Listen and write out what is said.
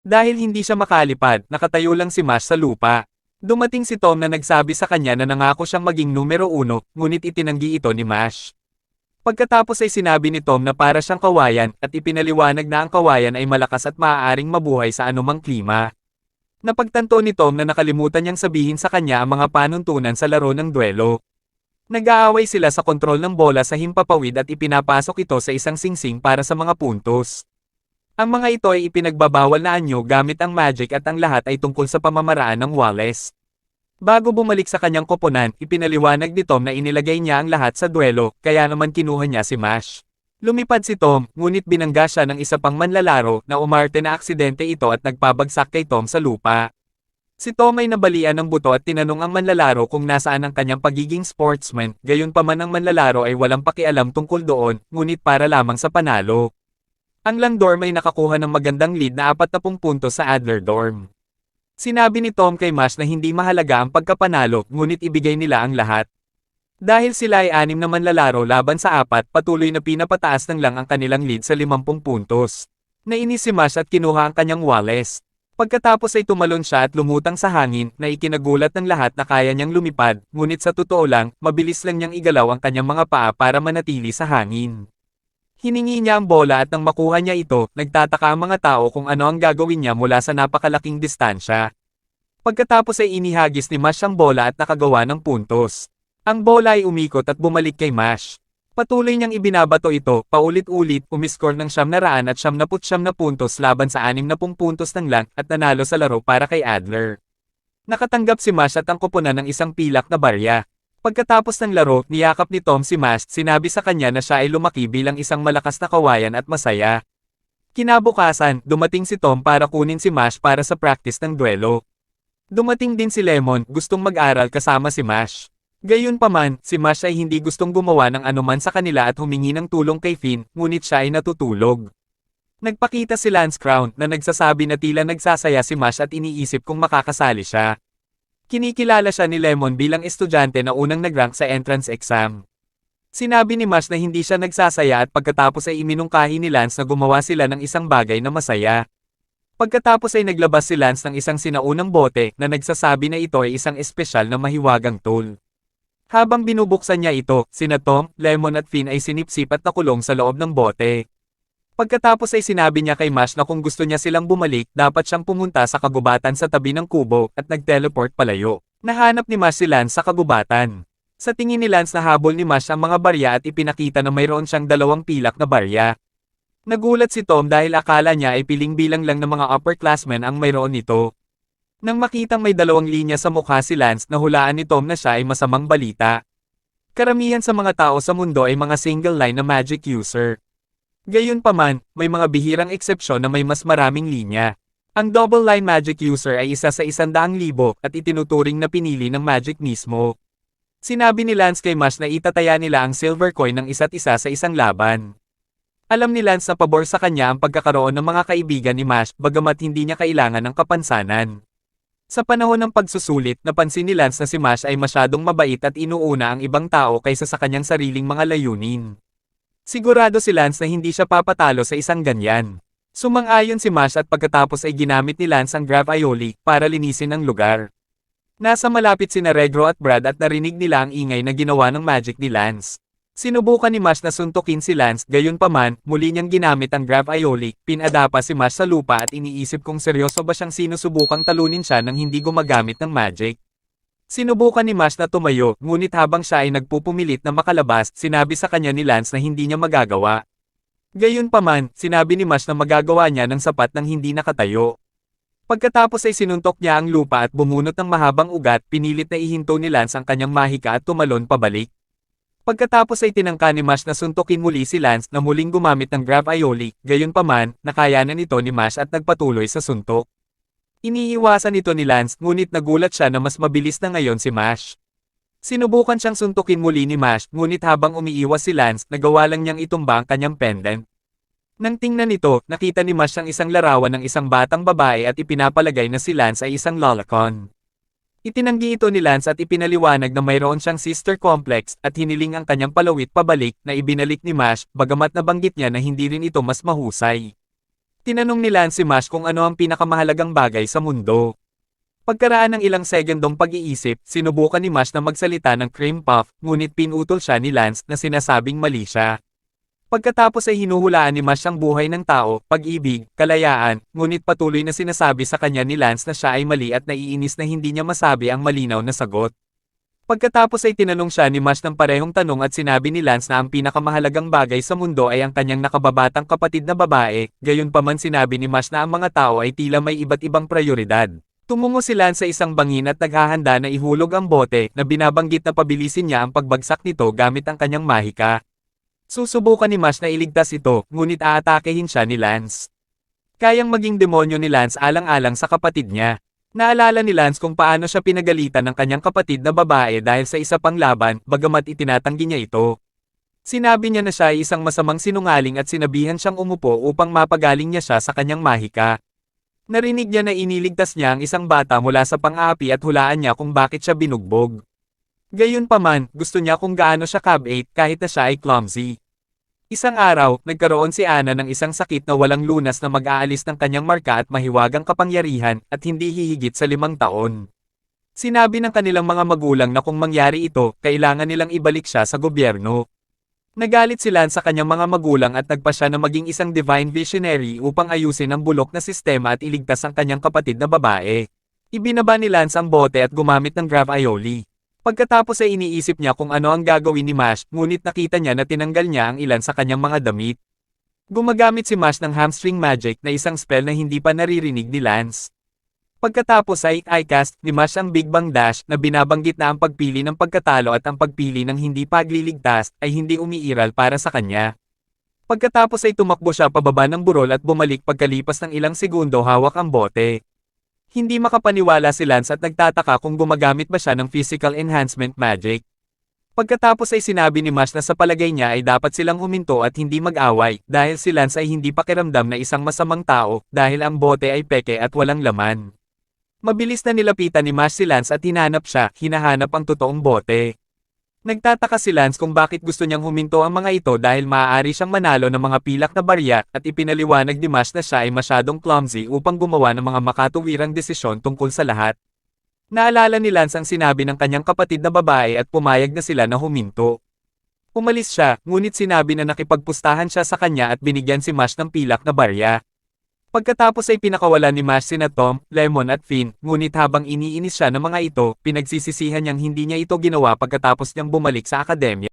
Dahil hindi siya makalipad, nakatayo lang si Mash sa lupa. Dumating si Tom na nagsabi sa kanya na nangako siyang maging numero 1, ngunit itinanggi ito ni Mash. Pagkatapos ay sinabi ni Tom na para siyang kawayan at ipinaliwanag na ang kawayan ay malakas at maaaring mabuhay sa anumang klima. Napagtanto ni Tom na nakalimutan niyang sabihin sa kanya ang mga panuntunan sa laro ng duelo. Nag-aaway sila sa kontrol ng bola sa himpapawid at ipinapasok ito sa isang singsing para sa mga puntos. Ang mga ito ay ipinagbabawal na anyo gamit ang magic at ang lahat ay tungkol sa pamamaraan ng Wallace. Bago bumalik sa kanyang koponan, ipinaliwanag ni Tom na inilagay niya ang lahat sa duelo, kaya naman kinuha niya si Mash. Lumipad si Tom, ngunit binangga siya ng isa pang manlalaro na umarte na aksidente ito at nagpabagsak kay Tom sa lupa. Si Tom ay nabalian ng buto at tinanong ang manlalaro kung nasaan ang kanyang pagiging sportsman, gayunpaman ang manlalaro ay walang pakialam tungkol doon, ngunit para lamang sa panalo. Ang Langdorm ay nakakuha ng magandang lead na 40 puntos sa Adler Dorm. Sinabi ni Tom kay Mash na hindi mahalaga ang pagkapanalo, ngunit ibigay nila ang lahat. Dahil sila ay 6 na manlalaro laban sa 4, patuloy na pinapataas ng lang ang kanilang lead sa 50 puntos. Nainis si Mash at kinuha ang kanyang Wallace. Pagkatapos ay tumalon siya at lumutang sa hangin, na ikinagulat ng lahat na kaya niyang lumipad, ngunit sa totoo lang, mabilis lang niyang igalaw ang kanyang mga paa para manatili sa hangin. Hiningi niya ang bola at nang makuha niya ito, nagtataka ang mga tao kung ano ang gagawin niya mula sa napakalaking distansya. Pagkatapos ay inihagis ni Mash ang bola at nakagawa ng puntos. Ang bola ay umikot at bumalik kay Mash. Patuloy niyang ibinabato ito, paulit-ulit, umiskor ng 999 na puntos laban sa 60 puntos ng lang at nanalo sa laro para kay Adler. Nakatanggap si Mash at ang koponan ng isang pilak na barya. Pagkatapos ng laro, niyakap ni Tom si Mash, sinabi sa kanya na siya ay lumaki bilang isang malakas na kawayan at masaya. Kinabukasan, dumating si Tom para kunin si Mash para sa practice ng duelo. Dumating din si Lemon, gustong mag-aral kasama si Mash. Gayunpaman, si Mash ay hindi gustong gumawa ng anuman sa kanila at humingi ng tulong kay Finn, ngunit siya ay natutulog. Nagpakita si Lance Crown na nagsasabi na tila nagsasaya si Mash at iniisip kung makakasali siya. Kinikilala siya ni Lemon bilang estudyante na unang nag-rank sa entrance exam. Sinabi ni Mash na hindi siya nagsasaya at pagkatapos ay iminungkahi ni Lance na gumawa sila ng isang bagay na masaya. Pagkatapos ay naglabas si Lance ng isang sinaunang bote na nagsasabi na ito ay isang espesyal na mahiwagang tool. Habang binubuksan niya ito, sina Tom, Lemon at Finn ay sinipsip at nakulong sa loob ng bote. Pagkatapos ay sinabi niya kay Mash na kung gusto niya silang bumalik, dapat siyang pumunta sa kagubatan sa tabi ng kubo at nag-teleport palayo. Nahanap ni Mash si Lance sa kagubatan. Sa tingin ni Lance nahabol ni Mash ang mga barya at ipinakita na mayroon siyang 2 pilak na barya. Nagulat si Tom dahil akala niya ay piling bilang lang ng mga upperclassmen ang mayroon nito. Nang makitang may 2 linya sa mukha si Lance, nahulaan ni Tom na siya ay masamang balita. Karamihan sa mga tao sa mundo ay mga single line na magic user. Gayunpaman, may mga bihirang eksepsyon na may mas maraming linya. Ang double line magic user ay isa sa 100,000 at itinuturing na pinili ng magic mismo. Sinabi ni Lance kay Mash na itataya nila ang silver coin ng isa't isa sa isang laban. Alam ni Lance na pabor sa kanya ang pagkakaroon ng mga kaibigan ni Mash, bagamat hindi niya kailangan ng kapansanan. Sa panahon ng pagsusulit, napansin ni Lance na si Mash ay masyadong mabait at inuuna ang ibang tao kaysa sa kanyang sariling mga layunin. Sigurado si Lance na hindi siya papatalo sa isang ganyan. Sumang-ayon si Mash at pagkatapos ay ginamit ni Lance ang Grav Aioli para linisin ang lugar. Nasa malapit sina Regro at Brad at narinig nila ang ingay na ginawa ng magic ni Lance. Sinubukan ni Mash na suntukin si Lance, gayunpaman, muli niyang ginamit ang Grav Aioli, pinadapa si Mash sa lupa at iniisip kung seryoso ba siyang sinusubukang talunin siya nang hindi gumagamit ng magic. Sinubukan ni Mash na tumayo, ngunit habang siya ay nagpupumilit na makalabas, sinabi sa kanya ni Lance na hindi niya magagawa. Gayunpaman, sinabi ni Mash na magagawa niya ng sapat nang hindi nakatayo. Pagkatapos ay sinuntok niya ang lupa at bumunot ng mahabang ugat, pinilit na ihinto ni Lance ang kanyang mahika at tumalon pabalik. Pagkatapos ay tinangka ni Mash na suntukin muli si Lance na muling gumamit ng Grav Aioli, gayunpaman, nakayanan ito ni Mash at nagpatuloy sa suntok. Iniiwasan ito ni Lance, ngunit nagulat siya na mas mabilis na ngayon si Mash. Sinubukan siyang suntukin muli ni Mash, ngunit habang umiiwas si Lance, nagawa lang niyang itumba ang kanyang pendant. Nang tingnan nito, nakita ni Mash ang isang larawan ng isang batang babae at ipinapalagay na si Lance ay isang lolicon. Itinanggi ito ni Lance at ipinaliwanag na mayroon siyang sister complex at hiniling ang kanyang palawit pabalik na ibinalik ni Mash, bagamat nabanggit niya na hindi rin ito mas mahusay. Tinanong ni Lance si Mash kung ano ang pinakamahalagang bagay sa mundo. Pagkaraan ng ilang segundong pag-iisip, sinubukan ni Mash na magsalita ng cream puff, ngunit pinutol siya ni Lance na sinasabing mali siya. Pagkatapos ay hinuhulaan ni Mash ang buhay ng tao, pag-ibig, kalayaan, ngunit patuloy na sinasabi sa kanya ni Lance na siya ay mali at naiinis na hindi niya masabi ang malinaw na sagot. Pagkatapos ay tinanong siya ni Mash ng parehong tanong at sinabi ni Lance na ang pinakamahalagang bagay sa mundo ay ang kanyang nakababatang kapatid na babae, gayunpaman sinabi ni Mash na ang mga tao ay tila may iba't ibang prioridad. Tumungo si Lance sa isang bangin at naghahanda na ihulog ang bote na binabanggit na pabilisin niya ang pagbagsak nito gamit ang kanyang mahika. Susubukan ni Mash na iligtas ito, ngunit aatakehin siya ni Lance. Kayang maging demonyo ni Lance alang-alang sa kapatid niya. Naalala ni Lance kung paano siya pinagalitan ng kanyang kapatid na babae dahil sa isa pang laban, bagamat itinatanggi niya ito. Sinabi niya na siya ay isang masamang sinungaling at sinabihan siyang umupo upang mapagaling niya siya sa kanyang mahika. Narinig niya na iniligtas niya ang isang bata mula sa pang-api at hulaan niya kung bakit siya binugbog. Gayunpaman, gusto niya kung gaano siya kabait kahit na siya ay clumsy. Isang araw, nagkaroon si Anna ng isang sakit na walang lunas na mag-aalis ng kanyang marka at mahiwagang kapangyarihan at hindi hihigit sa 5 taon. Sinabi ng kanilang mga magulang na kung mangyari ito, kailangan nilang ibalik siya sa gobyerno. Nagalit si Lance sa kanyang mga magulang at nagpa siya na maging isang divine visionary upang ayusin ang bulok na sistema at iligtas ang kanyang kapatid na babae. Ibinaba ni Lance ang bote at gumamit ng gravioli. Pagkatapos ay iniisip niya kung ano ang gagawin ni Mash, ngunit nakita niya na tinanggal niya ang ilan sa kanyang mga damit. Gumagamit si Mash ng hamstring magic na isang spell na hindi pa naririnig ni Lance. Pagkatapos ay i-cast ni Mash ang Big Bang Dash na binabanggit na ang pagpili ng pagkatalo at ang pagpili ng hindi pagliligtas ay hindi umiiral para sa kanya. Pagkatapos ay tumakbo siya pababa ng burol at bumalik pagkalipas ng ilang segundo hawak ang bote. Hindi makapaniwala si Lance at nagtataka kung gumagamit ba siya ng physical enhancement magic. Pagkatapos ay sinabi ni Mash na sa palagay niya ay dapat silang huminto at hindi mag-away dahil si Lance ay hindi pakiramdam na isang masamang tao dahil ang bote ay peke at walang laman. Mabilis na nilapitan ni Mash si Lance at hinahanap ang totoong bote. Nagtataka si Lance kung bakit gusto niyang huminto ang mga ito dahil maaari siyang manalo ng mga pilak na barya at ipinaliwanag ni Mash na siya ay masyadong clumsy upang gumawa ng mga makatuwirang desisyon tungkol sa lahat. Naalala ni Lance ang sinabi ng kanyang kapatid na babae at pumayag na sila na huminto. Umalis siya, ngunit sinabi na nakipagpustahan siya sa kanya at binigyan si Mash ng pilak na barya. Pagkatapos ay pinakawalan ni Mash sina Tom, Lemon at Finn, ngunit habang iniinis siya ng mga ito, pinagsisisihan niyang hindi niya ito ginawa pagkatapos niyang bumalik sa akademya.